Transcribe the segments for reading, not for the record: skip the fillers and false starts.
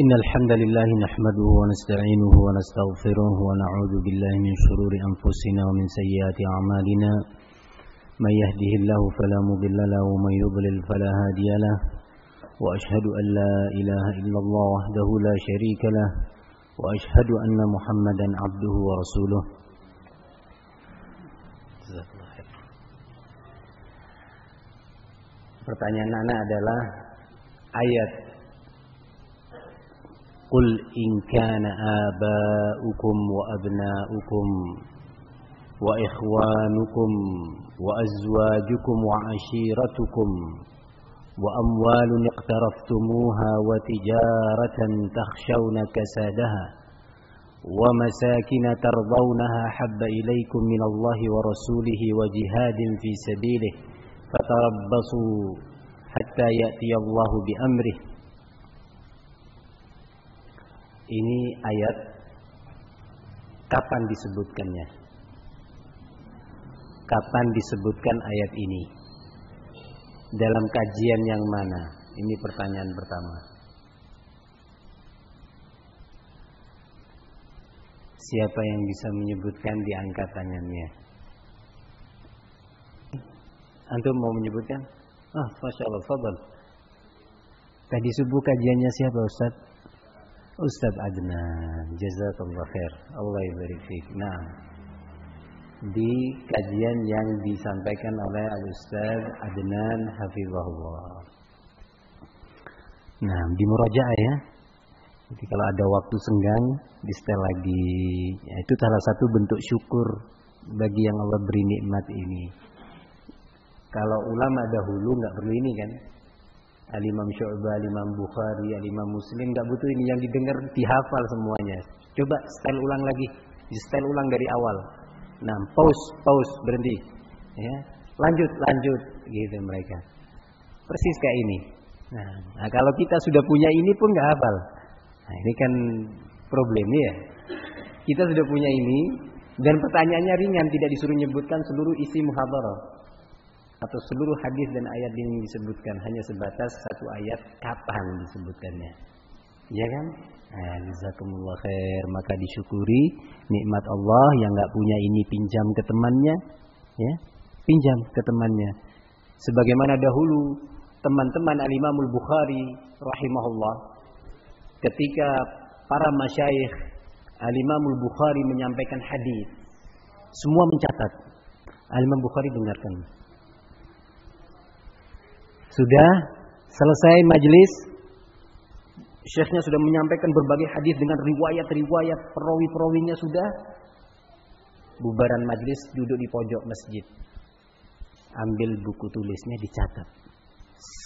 إن الحمد لله نحمده ونستعينه ونستغفره ونعوذ بالله من شرور أنفسنا ومن سيئات أعمالنا من يهده الله فلا مضل له ومن يضلل فلا هادي له وأشهد أن لا إله إلا الله وحده لا شريك له وأشهد أن محمدا عبده ورسوله. Pertanyaan anak adalah ayat Qul in kana aba'ukum wa abna'ukum wa ikhwanukum wa azwajukum wa ashiratukum wa amwalun iqtaraftumuha wa tijaratan takhshawna kasadaha wa masakin tardawnaha habba ilaykum minallahi wa rasulihi wa jihadin fi sabilihi fatarabbasu hatta ya'tiyallahu bi amrih. Ini ayat kapan disebutkannya? Kapan disebutkan ayat ini? Dalam kajian yang mana? Ini pertanyaan pertama. Siapa yang bisa menyebutkan di angkat tangannya? Antum mau menyebutkan? Masya Allah, fadal. Tadi subuh kajiannya siapa, Ustaz? Ustaz Adnan, jazakallah khair, Allah yabarik fiik. Nah, di kajian yang disampaikan oleh Al-Ustaz Adnan hafizahullah. Nah, di murajaah ya. Jadi kalau ada waktu senggang, di-setel lagi. Ya, itu salah satu bentuk syukur bagi yang Allah beri nikmat ini. Kalau ulama dahulu nggak perlu ini kan? Al-Imam Syu'bah, Al-Imam Bukhari, Al-Imam Muslim nggak butuh ini, yang didengar dihafal semuanya. Coba setel ulang lagi, setel ulang dari awal. Nah, pause, berhenti. Ya, lanjut, gitu mereka. Persis kayak ini. Nah, kalau kita sudah punya ini pun nggak hafal. Nah, ini kan problemnya ya. Kita sudah punya ini dan pertanyaannya ringan, tidak disuruh menyebutkan seluruh isi muhadharah atau seluruh hadis dan ayat yang disebutkan, hanya sebatas satu ayat kapan disebutkannya. Ya kan? Jazakumullah khair. Maka disyukuri nikmat Allah. Yang enggak punya ini pinjam ke temannya, ya. Pinjam ke temannya. Sebagaimana dahulu teman-teman Al-Imam Al-Bukhari rahimahullah, ketika para masyayikh Al-Imam Al-Bukhari menyampaikan hadis, semua mencatat. Al-Imam Bukhari dengarkan. Sudah selesai majelis, syekhnya sudah menyampaikan berbagai hadis dengan riwayat-riwayat, perawi-perawinya sudah. Bubaran majelis, duduk di pojok masjid. Ambil buku tulisnya, dicatat.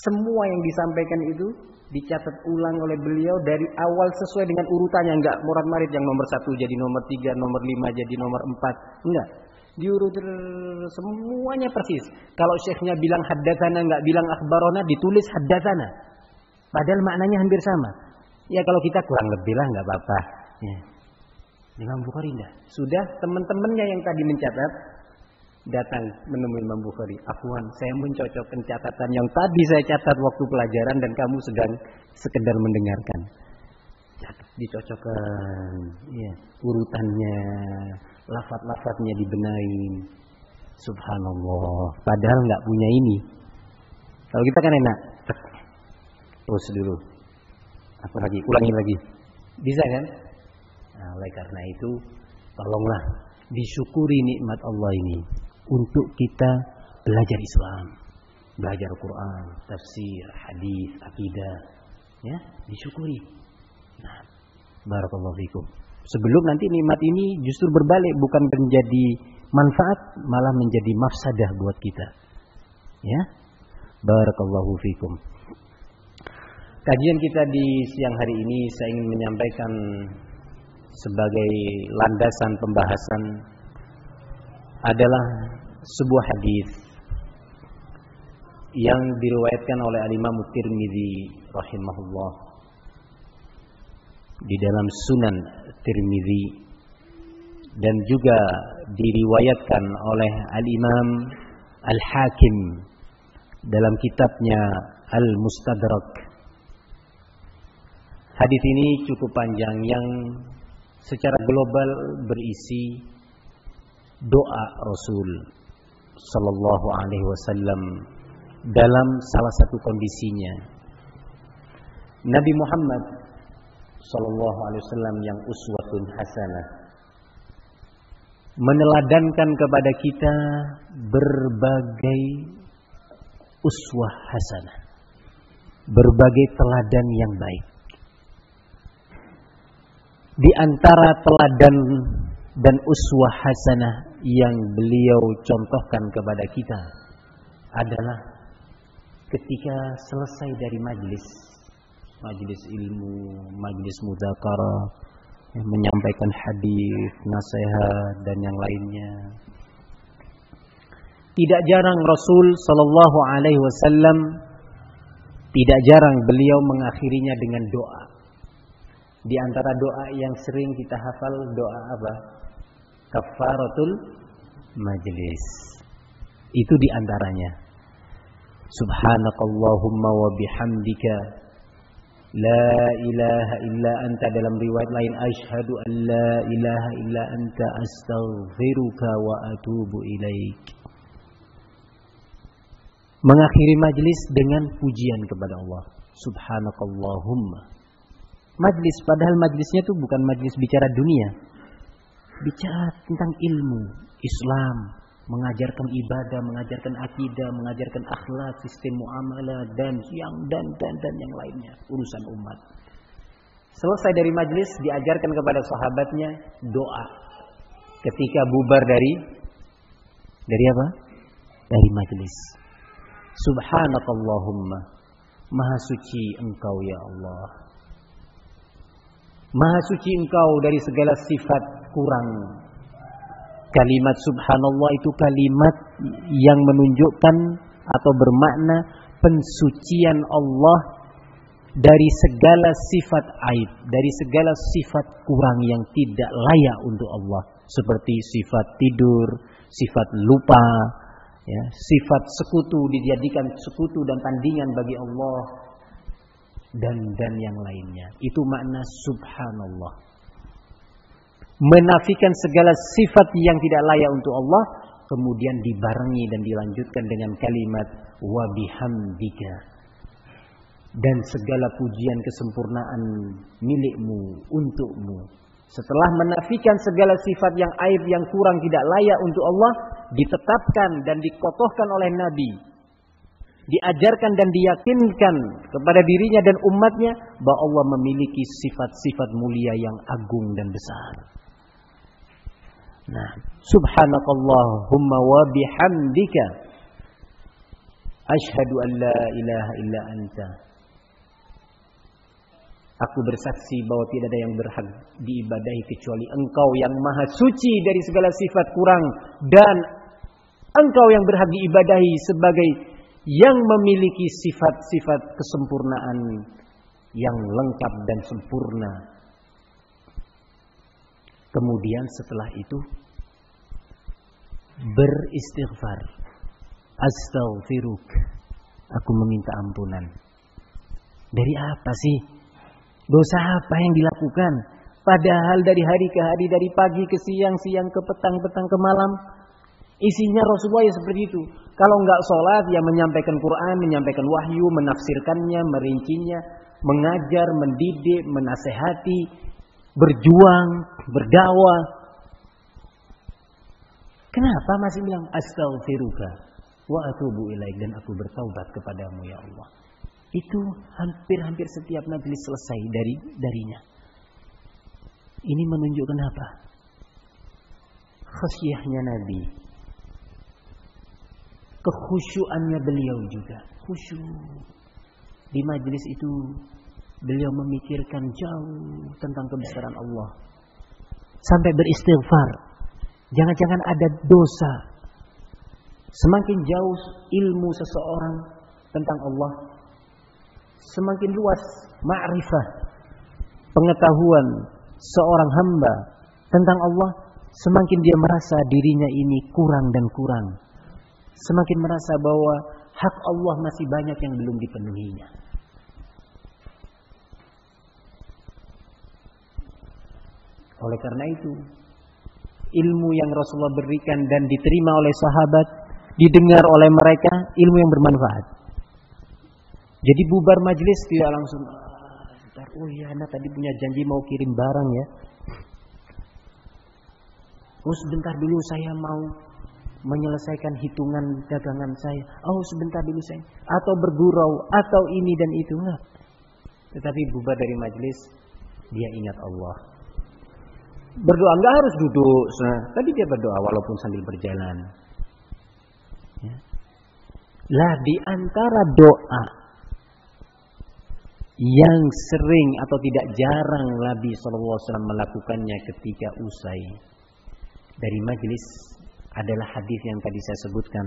Semua yang disampaikan itu dicatat ulang oleh beliau dari awal sesuai dengan urutannya, enggak morat-marit yang nomor 1 jadi nomor 3, nomor 5 jadi nomor 4, enggak. Diurut semuanya persis. Kalau syekhnya bilang haddatsana, enggak bilang akhbarona, ditulis haddatsana. Padahal maknanya hampir sama. Ya kalau kita kurang lebih lah enggak apa-apa. Ya. Imam Bukhari enggak. Sudah teman-temannya yang tadi mencatat datang menemui Imam Bukhari. Afwan, saya mencocokkan catatan yang tadi saya catat waktu pelajaran dan kamu sedang sekedar mendengarkan. Dicocokkan, ya, urutannya, lafaz-lafaznya dibenahin. Subhanallah. Padahal nggak punya ini. Kalau kita kan enak, terus dulu. Apa lagi? Ulangi lagi. Bisa kan? Nah, oleh karena itu, tolonglah disyukuri nikmat Allah ini untuk kita belajar Islam, belajar Quran, tafsir, hadis, akidah, ya, disyukuri. Nah, barakallahu fikum. Sebelum nanti nikmat ini justru berbalik, bukan menjadi manfaat, malah menjadi mafsadah buat kita. Ya, barakallahu fikum. Kajian kita di siang hari ini saya ingin menyampaikan sebagai landasan pembahasan adalah sebuah hadis yang diriwayatkan oleh Al-Imam Tirmidzi rahimahullah di dalam Sunan Tirmidzi, dan juga diriwayatkan oleh Al-Imam Al-Hakim dalam kitabnya Al-Mustadrak. Hadis ini cukup panjang yang secara global berisi doa Rasul sallallahu alaihi wasallam dalam salah satu kondisinya. Nabi Muhammad sallallahu alaihi wasallam yang uswatun hasanah meneladankan kepada kita berbagai uswah hasanah, berbagai teladan yang baik. Di antara teladan dan uswah hasanah yang beliau contohkan kepada kita adalah ketika selesai dari majlis ilmu, majlis mudzakarah, menyampaikan hadis, nasihat dan yang lainnya. Tidak jarang Rasul sallallahu alaihi wasallam, tidak jarang beliau mengakhirinya dengan doa. Di antara doa yang sering kita hafal doa apa? Kafaratul majlis. Itu di antaranya. Subhanakallahumma wa bihamdika la ilaha illa anta, dalam riwayat lain asyhadu an la ilaha illa anta astaghfiruka wa atubu ilaik. Mengakhiri majlis dengan pujian kepada Allah. Subhanakallahumma. Majlis, padahal majlisnya itu bukan majlis bicara dunia. Bicara tentang ilmu, Islam, mengajarkan ibadah, mengajarkan akidah, mengajarkan akhlak, sistem muamalah dan yang lainnya, urusan umat. Selesai dari majlis diajarkan kepada sahabatnya doa. Ketika bubar dari apa? Dari majlis. Subhanakallahumma, maha suci Engkau ya Allah. Maha suci Engkau dari segala sifat kurang. Kalimat subhanallah itu kalimat yang menunjukkan atau bermakna pensucian Allah dari segala sifat aib, dari segala sifat kurang yang tidak layak untuk Allah, seperti sifat tidur, sifat lupa, ya, sifat sekutu, dijadikan sekutu dan tandingan bagi Allah, dan yang lainnya. Itu makna subhanallah. Menafikan segala sifat yang tidak layak untuk Allah, kemudian dibarengi dan dilanjutkan dengan kalimat wa bihamdika, dan segala pujian kesempurnaan milikmu, untukmu. Setelah menafikan segala sifat yang aib, yang kurang, tidak layak untuk Allah, ditetapkan dan dikokohkan oleh Nabi, diajarkan dan diyakinkan kepada dirinya dan umatnya bahwa Allah memiliki sifat-sifat mulia yang agung dan besar. Nah, subhanakallahumma wa bihamdika asyhadu an la ilaha illa anta. Aku bersaksi bahwa tidak ada yang berhak diibadahi kecuali Engkau yang maha suci dari segala sifat kurang, dan Engkau yang berhak diibadahi sebagai yang memiliki sifat-sifat kesempurnaan yang lengkap dan sempurna. Kemudian setelah itu beristighfar. Astaghfiruk. Aku meminta ampunan. Dari apa sih? Dosa apa yang dilakukan? Padahal dari hari ke hari, dari pagi ke siang, siang ke petang, petang ke malam, isinya Rasulullah ya seperti itu. Kalau enggak sholat, ya menyampaikan Quran, menyampaikan wahyu, menafsirkannya, merincinya, mengajar, mendidik, menasehati, berjuang, berdakwah. Kenapa masih bilang astaghfiruka wa atubu ilaik, dan aku bertaubat kepadamu ya Allah? Itu hampir-hampir setiap majelis selesai darinya. Ini menunjukkan apa? Khasyahnya Nabi, kekhusyuannya beliau juga. Khusyuk. Di majelis itu beliau memikirkan jauh tentang kebesaran Allah, sampai beristighfar. Jangan-jangan ada dosa. Semakin jauh ilmu seseorang tentang Allah, semakin luas ma'rifah, pengetahuan seorang hamba tentang Allah, semakin dia merasa dirinya ini kurang dan kurang. Semakin merasa bahwa hak Allah masih banyak yang belum dipenuhinya. Oleh karena itu, ilmu yang Rasulullah berikan dan diterima oleh sahabat, didengar oleh mereka, ilmu yang bermanfaat. Jadi bubar majelis tidak langsung, oh iya, Anda tadi punya janji mau kirim barang ya. Oh sebentar dulu saya mau menyelesaikan hitungan dagangan saya. Oh sebentar dulu saya. Atau bergurau, atau ini dan itu. Enggak. Tetapi bubar dari majelis, dia ingat Allah. Berdoa enggak harus duduk. Tadi dia berdoa walaupun sambil berjalan. Ya. Lah di antara doa yang sering atau tidak jarang Nabi SAW melakukannya ketika usai dari majelis adalah hadis yang tadi saya sebutkan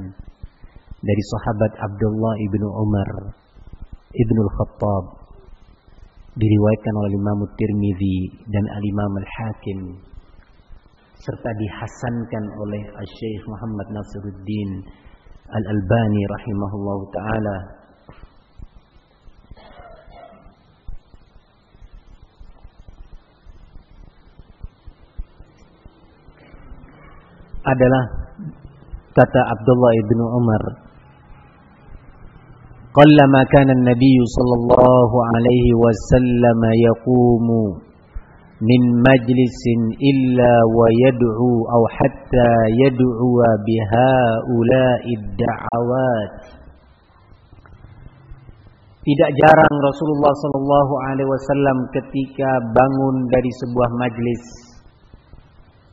dari sahabat Abdullah ibnu Umar ibnul Khattab, diriwayatkan oleh Imam Tirmidzi dan Al-Imam Al-Hakim, serta dihasankan oleh Syekh Muhammad Nasiruddin Al-Albani rahimahullahu taala. Adalah kata Abdullah ibnu Umar, qallama kana an-nabiy sallallahu alaihi wasallam yaqumu min majlisin illa wa yad'u aw hatta yad'u bihaula'i ad-da'awat. Tidak jarang Rasulullah sallallahu alaihi wasallam ketika bangun dari sebuah majlis,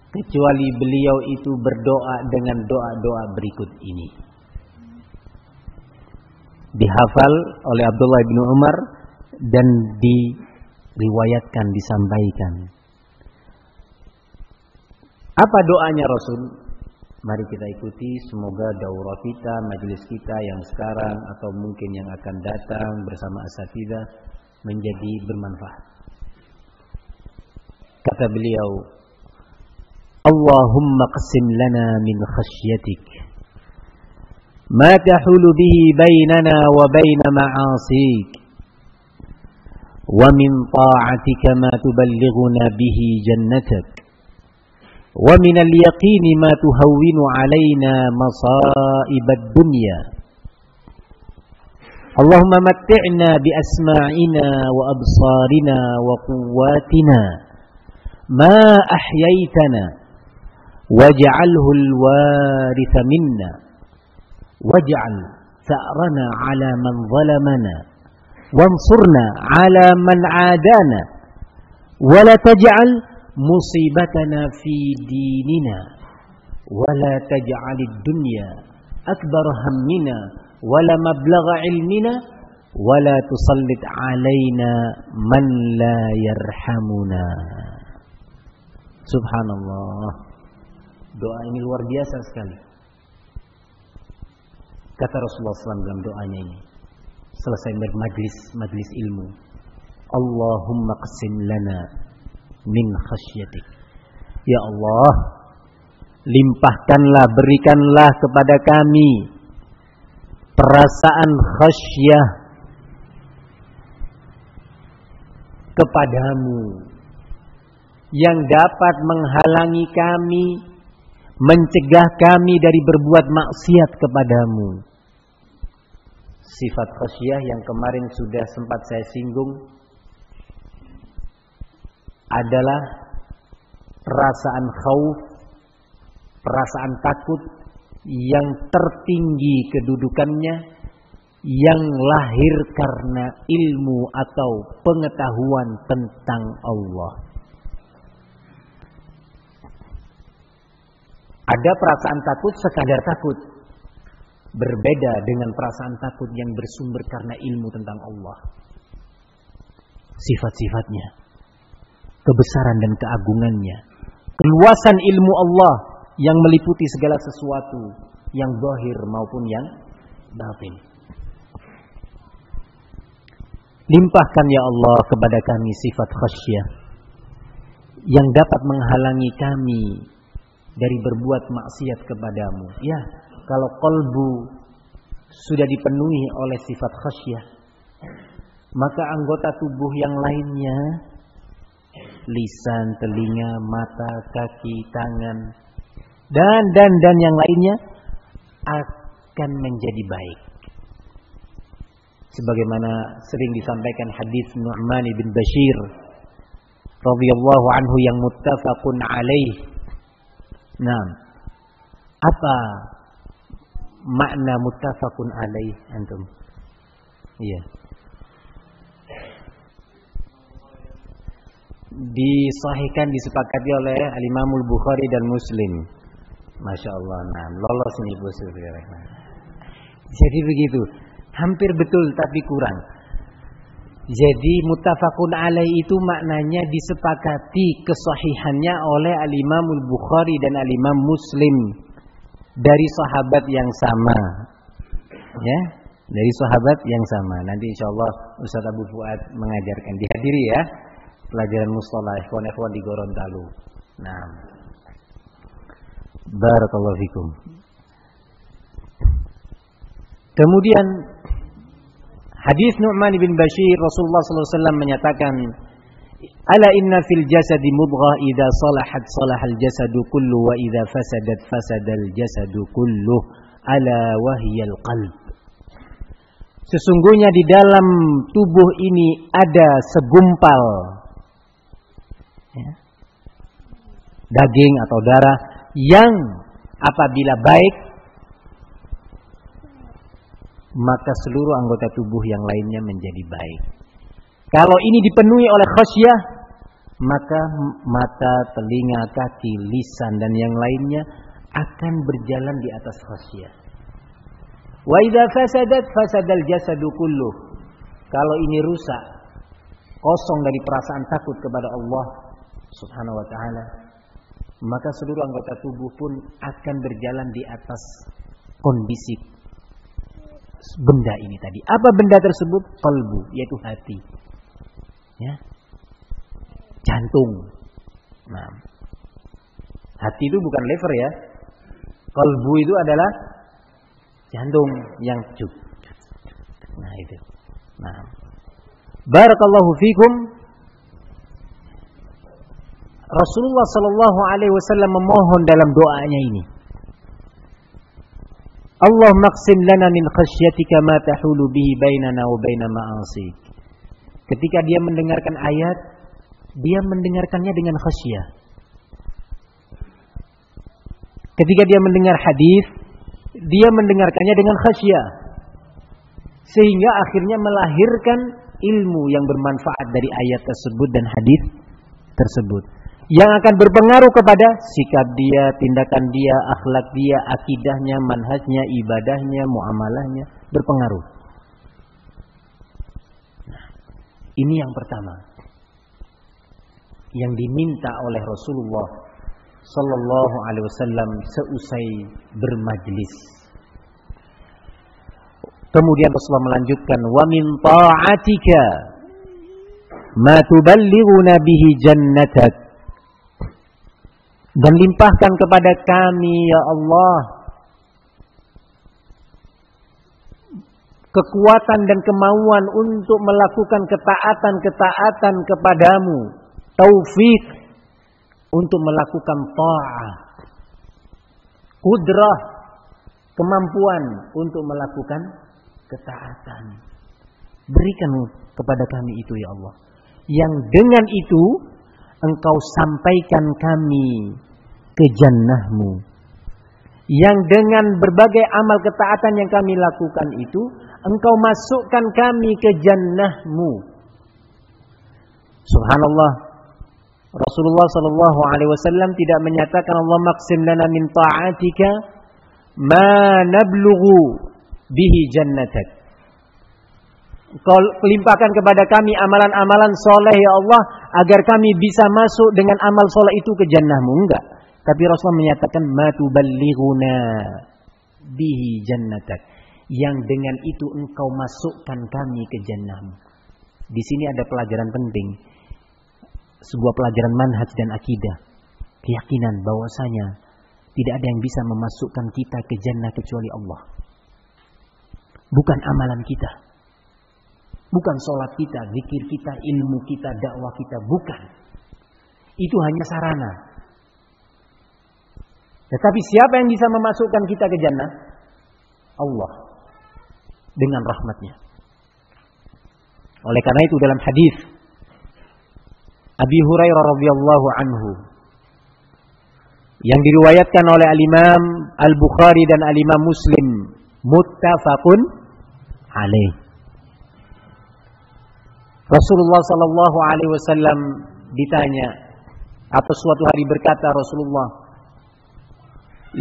kecuali beliau itu berdoa dengan doa-doa berikut ini. Dihafal oleh Abdullah bin Umar dan diriwayatkan, disampaikan. Apa doanya Rasul? Mari kita ikuti, semoga daurah kita, majelis kita yang sekarang atau mungkin yang akan datang bersama asatidzah menjadi bermanfaat. Kata beliau, Allahumma qsim lana min khasyatik ma tahulu bihi bainana wa bain ma'asik wa min ta'atika ma tuballighuna bihi jannatak wa min al-yaqin ma tuhawwinu alaina masa'ib ad-dunya. Allahumma matti'na bi asma'ina wa absarina wa quwwatina ma ahyaytana waj'alhu al-waritha minna waj'al tha'rana 'ala man zalamana wansurna 'ala man 'adana wa la taj'al musibatana fi dinina wa la taj'al ad-dunya akbar hammina wa la mablagha 'ilmina wa la tusallit 'alaina man la yarhamuna. Subhanallah. Doa ini luar biasa sekali. Kata Rasulullah SAW dalam doanya ini, selesai majlis ilmu, Allahumma qsim lana min khasyatik. Ya Allah, limpahkanlah, berikanlah kepada kami perasaan khasyah kepadamu yang dapat menghalangi kami, mencegah kami dari berbuat maksiat kepadamu. Sifat khasyah yang kemarin sudah sempat saya singgung adalah perasaan khauf, perasaan takut yang tertinggi kedudukannya, yang lahir karena ilmu atau pengetahuan tentang Allah. Ada perasaan takut sekadar takut, berbeda dengan perasaan takut yang bersumber karena ilmu tentang Allah. Sifat-sifatnya, kebesaran dan keagungannya, keluasan ilmu Allah yang meliputi segala sesuatu, yang zahir maupun yang batin. Limpahkan ya Allah kepada kami sifat khasyah yang dapat menghalangi kami dari berbuat maksiat kepadamu. Ya, kalau qalbu sudah dipenuhi oleh sifat khasyah, maka anggota tubuh yang lainnya lisan, telinga, mata, kaki, tangan, dan yang lainnya akan menjadi baik. Sebagaimana sering disampaikan hadis Nu'man bin Bashir radhiyallahu anhu yang muttafaqun alaih. Nah, apa makna muttafaqun alaih antum? Iya. Disahihkan, disepakati oleh Al-Imam Al-Bukhari dan Muslim. Masya Allah, nah lolos nih bos. Jadi begitu, hampir betul tapi kurang. Jadi muttafaqun alaih itu maknanya disepakati kesahihannya oleh Al-Imam Al-Bukhari dan Al-Imam Muslim dari sahabat yang sama. Ya, dari sahabat yang sama. Nanti insyaallah Ustaz Abu Fuad mengajarkan, dihadiri ya. Pelajaran mustalah ikhwan-ikhwan di Gorontalo. Nah, barakallahu fikum. Kemudian hadis Nu'man bin Bashir, Rasulullah sallallahu alaihi wasallam menyatakan, "Ala inna fil jasadi mudghah idza salahat salahal jasadu kullu wa idza fasadat fasadal jasadu kullu, ala wahyal qalb." Sesungguhnya di dalam tubuh ini ada segumpal daging atau darah yang apabila baik maka seluruh anggota tubuh yang lainnya menjadi baik. Kalau ini dipenuhi oleh khasyah, maka mata, telinga, kaki, lisan dan yang lainnya akan berjalan di atas khasyah. Wa idza fasadat fasadal jasadu kulluh. Kalau ini rusak, kosong dari perasaan takut kepada Allah Subhanahu wa taala, maka seluruh anggota tubuh pun akan berjalan di atas kondisi benda ini tadi. Apa benda tersebut? Qalbu, yaitu hati. Ya. Jantung. Nah, hati itu bukan lever ya. Qalbu itu adalah jantung yang cuk. Nah, itu. Nah. Barakallahu fikum. Rasulullah sallallahu alaihi wasallam memohon dalam doanya ini. Allah maqsim lana min khasyatika ma tahulu bihi bainana wa baina ma'asik. Ketika dia mendengarkan ayat, dia mendengarkannya dengan khasyah. Ketika dia mendengar hadis, dia mendengarkannya dengan khasyah. Sehingga akhirnya melahirkan ilmu yang bermanfaat dari ayat tersebut dan hadis tersebut, yang akan berpengaruh kepada sikap dia, tindakan dia, akhlak dia, akidahnya, manhajnya, ibadahnya, muamalahnya, berpengaruh. Nah, ini yang pertama yang diminta oleh Rasulullah sallallahu alaihi wasallam seusai bermajlis. Kemudian Rasulullah melanjutkan, wa min ta'atika ma tuballighuna bihi jannatak. Dan limpahkan kepada kami ya Allah kekuatan dan kemauan untuk melakukan ketaatan-ketaatan kepadamu, taufik untuk melakukan ta'ah, kudrah, kemampuan untuk melakukan ketaatan. Berikan kepada kami itu ya Allah, yang dengan itu Engkau sampaikan kami ke jannahmu, yang dengan berbagai amal ketaatan yang kami lakukan itu Engkau masukkan kami ke jannahmu. Subhanallah, Rasulullah sallallahu alaihi wasallam tidak menyatakan Allah maqsim lana min ta'atika ma nablughu bihi jannatak. Kau limpahkan kepada kami amalan-amalan soleh ya Allah, agar kami bisa masuk dengan amal soleh itu ke jannahmu. Enggak. Tapi Rasulullah menyatakan ma tuballighuna bihi jannatak, yang dengan itu engkau masukkan kami ke jannahmu. Di sini ada pelajaran penting, sebuah pelajaran manhaj dan akidah, keyakinan bahwasanya tidak ada yang bisa memasukkan kita ke jannah kecuali Allah. Bukan amalan kita, bukan sholat kita, zikir kita, ilmu kita, dakwah kita, bukan. Itu hanya sarana. Tetapi siapa yang bisa memasukkan kita ke jannah? Allah dengan rahmatnya. Oleh karena itu dalam hadis Abi Hurairah radhiyallahu anhu yang diriwayatkan oleh Al-Imam Al-Bukhari dan Al-Imam Muslim, muttafaqun alaih. Rasulullah sallallahu alaihi wasallam ditanya, atau suatu hari berkata Rasulullah,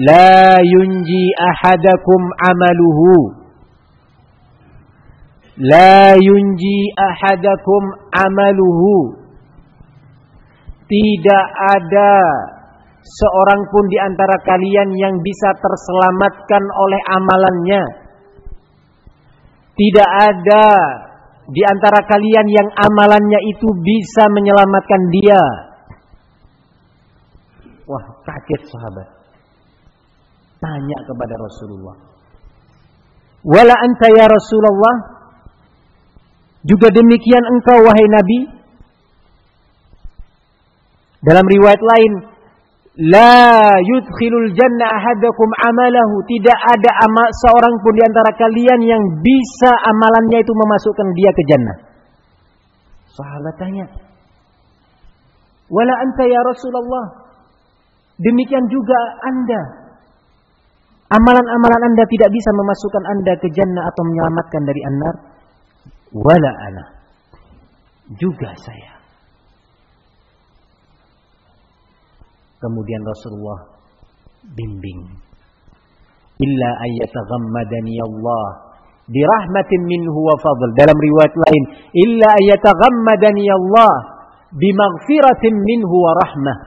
"La yunji ahadakum amaluhu." La yunji ahadakum amaluhu. Tidak ada seorang pun di antara kalian yang bisa terselamatkan oleh amalannya. Tidak ada di antara kalian yang amalannya itu bisa menyelamatkan dia. Wah, kaget sahabat. Tanya kepada Rasulullah. Wala anta ya Rasulullah? Juga demikian engkau wahai Nabi? Dalam riwayat lain, la yudkhilul jannah ahadakum amalahu. Tidak ada seorang pun di antara kalian yang bisa amalannya itu memasukkan dia ke jannah. Sahabat tanya, wala anta ya Rasulullah? Demikian juga Anda. Amalan-amalan Anda tidak bisa memasukkan Anda ke jannah atau menyelamatkan dari an-nar. Wala ana. Juga saya. Kemudian Rasulullah bimbing. Illa ayyataghammadani Allah birahmatin minhu wa fadl. Dalam riwayat lain, illa ayyataghammadani Allah bimaghfiratin minhu wa rahmah.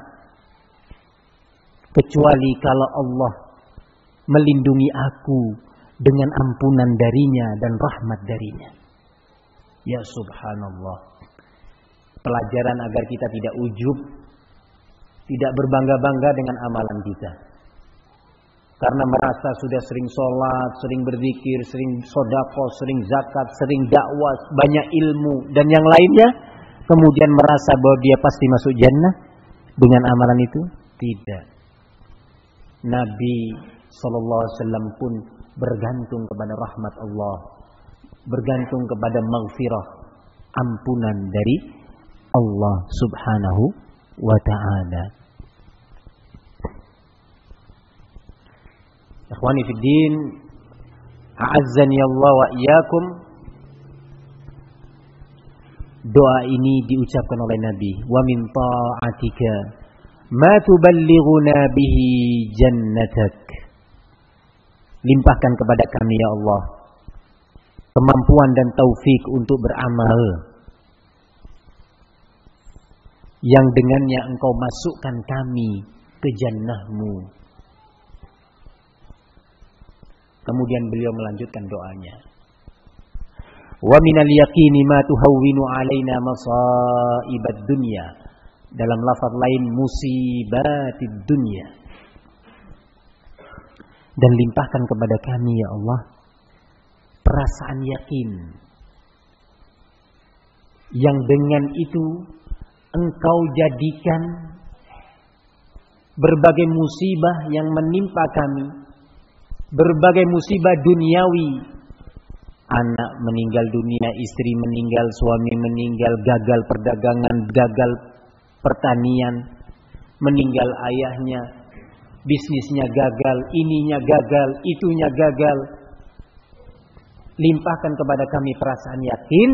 Kecuali kalau Allah melindungi aku dengan ampunan darinya dan rahmat darinya. Ya subhanallah. Pelajaran agar kita tidak ujub, tidak berbangga-bangga dengan amalan kita. Karena merasa sudah sering sholat, sering berzikir, sering sedekah, sering zakat, sering dakwah, banyak ilmu dan yang lainnya, kemudian merasa bahwa dia pasti masuk jannah dengan amalan itu. Tidak. Nabi sallallahu alaihi wasallam pun bergantung kepada rahmat Allah, bergantung kepada maghfirah, ampunan dari Allah subhanahu wa ta'ala. Ikhwani fid din, a'azzani Allah wa iyyakum. Doa ini diucapkan oleh Nabi, wa min ta'atika ma tuballighuna bihi jannatak. Limpahkan kepada kami ya Allah kemampuan dan taufik untuk beramal yang dengannya engkau masukkan kami ke jannahmu. Kemudian beliau melanjutkan doanya. Wa minal yaqini ma tuhawwinu alaina masaibad dunya. Dalam lafaz lain musibatid dunya. Dan limpahkan kepada kami ya Allah perasaan yakin yang dengan itu engkau jadikan berbagai musibah yang menimpa kami, berbagai musibah duniawi, anak meninggal dunia, istri meninggal, suami meninggal, gagal perdagangan, gagal pertanian, meninggal ayahnya, bisnisnya gagal, ininya gagal, itunya gagal. Limpahkan kepada kami perasaan yakin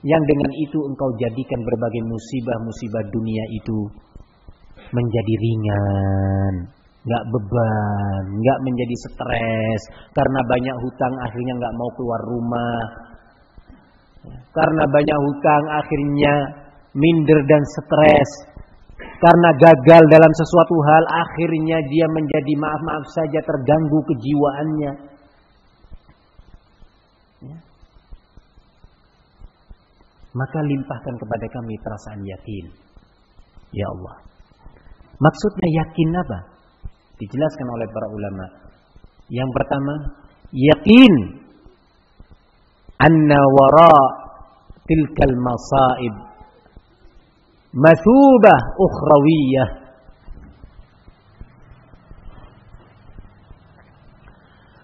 yang dengan itu engkau jadikan berbagai musibah-musibah dunia itu menjadi ringan, gak beban, gak menjadi stres. Karena banyak hutang akhirnya gak mau keluar rumah. Karena banyak hutang akhirnya minder dan stres. Karena gagal dalam sesuatu hal akhirnya dia menjadi maaf-maaf saja terganggu kejiwaannya. Ya. Maka limpahkan kepada kami perasaan yakin. Ya Allah. Maksudnya yakin apa? Dijelaskan oleh para ulama. Yang pertama, yakin anna wara tilkal masaib mathubah ukhrawiyah.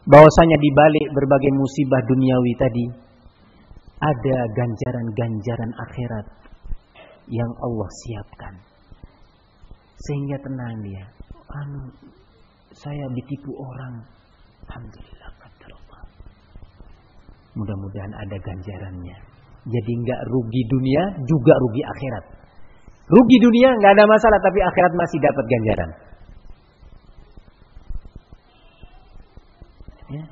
Bahwasanya di balik berbagai musibah duniawi tadi ada ganjaran-ganjaran akhirat yang Allah siapkan. Sehingga tenang dia. Saya ditipu orang. Alhamdulillah, qadarullah. Mudah-mudahan ada ganjarannya. Jadi enggak rugi dunia, juga rugi akhirat. Rugi dunia enggak ada masalah, tapi akhirat masih dapat ganjaran. Ya.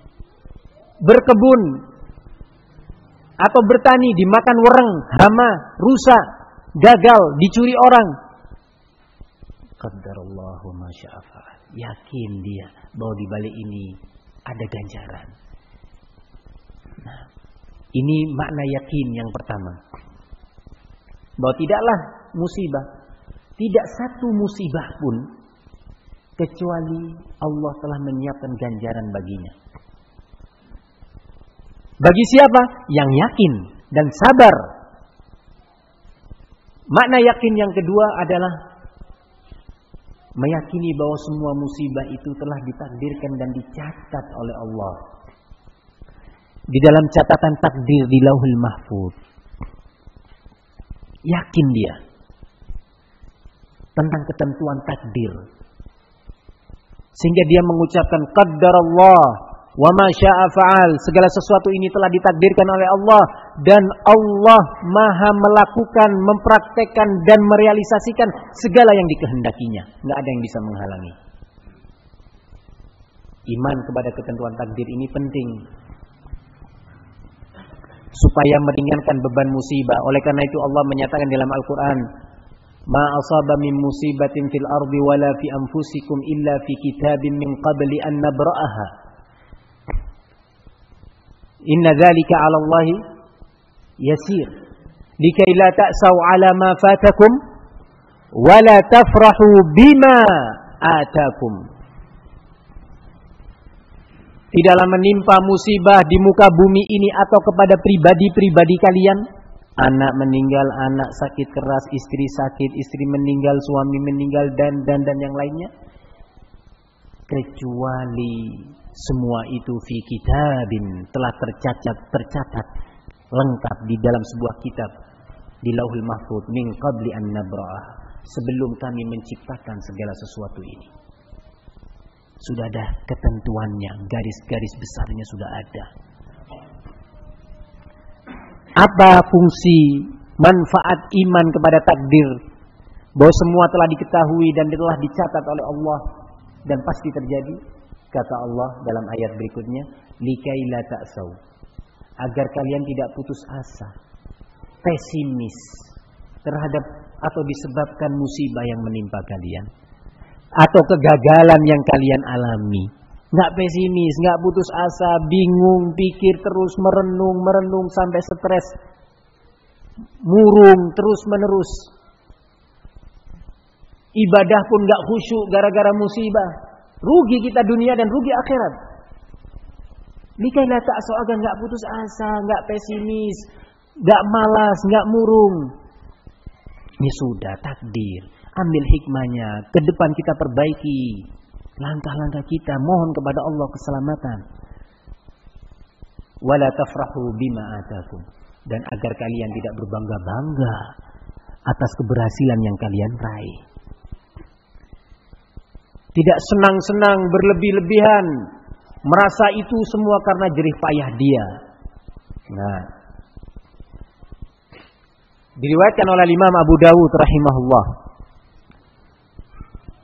Berkebun atau bertani dimakan wereng, hama, rusa, gagal, dicuri orang. Qadarallahu ma syaa fa'al. Yakin dia bahwa di balik ini ada ganjaran. Nah, ini makna yakin yang pertama. Bahwa tidaklah musibah, tidak satu musibah pun kecuali Allah telah menyiapkan ganjaran baginya. Bagi siapa? Yang yakin dan sabar. Makna yakin yang kedua adalah meyakini bahwa semua musibah itu telah ditakdirkan dan dicatat oleh Allah di dalam catatan takdir di Lauhul Mahfuz. Yakin dia tentang ketentuan takdir, sehingga dia mengucapkan qaddarallah wa ma syaa fa'al. Segala sesuatu ini telah ditakdirkan oleh Allah dan Allah Maha melakukan, mempraktekkan dan merealisasikan segala yang dikehendakinya. Enggak ada yang bisa menghalangi. Iman kepada ketentuan takdir ini penting supaya meringankan beban musibah. Oleh karena itu Allah menyatakan dalam Al-Qur'an, "Ma asaba min musibatin fil ardi wala fi anfusikum illa fi kitabin min qabli an nabra'aha. Inna dzalika 'ala Allahi yasir. Likai la ta'sau 'ala ma fatakum wa la tafrahu bima atakum." Tidaklah menimpa musibah di muka bumi ini atau kepada pribadi-pribadi kalian. Anak meninggal, anak sakit keras, istri sakit, istri meninggal, suami meninggal, dan yang lainnya. Kecuali semua itu fi kitabin, telah tercatat lengkap di dalam sebuah kitab di Lauhul Mahfuz min qabli an nabra'ah, sebelum kami menciptakan segala sesuatu ini. Sudah ada ketentuannya, garis-garis besarnya sudah ada. Apa fungsi manfaat iman kepada takdir? Bahwa semua telah diketahui dan telah dicatat oleh Allah dan pasti terjadi. Kata Allah dalam ayat berikutnya, likai la ta'sau, agar kalian tidak putus asa, pesimis terhadap atau disebabkan musibah yang menimpa kalian atau kegagalan yang kalian alami. Enggak pesimis, enggak putus asa, bingung, pikir terus, merenung sampai stres, murung terus menerus. Ibadah pun enggak khusyuk gara-gara musibah. Rugi kita dunia dan rugi akhirat. Likai la ta'su, agar enggak putus asa, enggak pesimis, enggak malas, enggak murung. Ini sudah takdir. Ambil hikmahnya, ke depan kita perbaiki langkah-langkah kita, mohon kepada Allah keselamatan. Wala tafrahu bima atakum, dan agar kalian tidak berbangga-bangga atas keberhasilan yang kalian raih. Tidak senang-senang berlebih-lebihan, merasa itu semua karena jerih payah dia. Nah, diriwayatkan oleh Imam Abu Dawud rahimahullah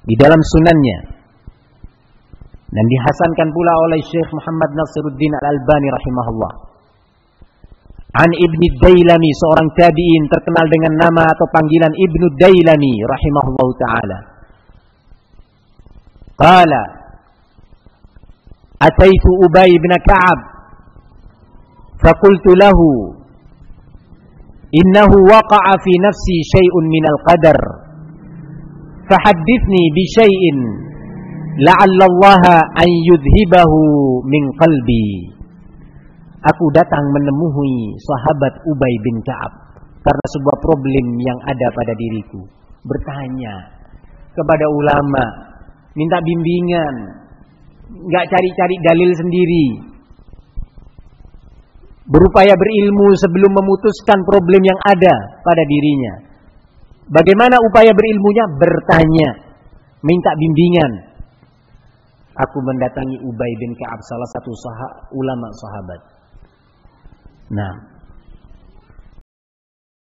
di dalam sunannya, dan dihasankan pula oleh Syekh Muhammad Nasiruddin Al-Albani rahimahullah, an Ibnu Dailami, seorang tabi'in terkenal dengan nama atau panggilan Ibnu Dailami rahimahullahu taala. Qala ataitu Ubay bin Ka'ab faqultu lahu innahu waqa'a fi nafsi syai'un minal qadar fahaddithni bi syai'in la'alla Allah an yudhibahu min qalbi. Aku datang menemui sahabat Ubay bin Ka'ab karena sebuah problem yang ada pada diriku. Bertanya kepada ulama, minta bimbingan, nggak cari-cari dalil sendiri. Berupaya berilmu sebelum memutuskan problem yang ada pada dirinya. Bagaimana upaya berilmunya? Bertanya, minta bimbingan. Aku mendatangi Ubay bin Ka'ab, salah satu ulama sahabat. Nah,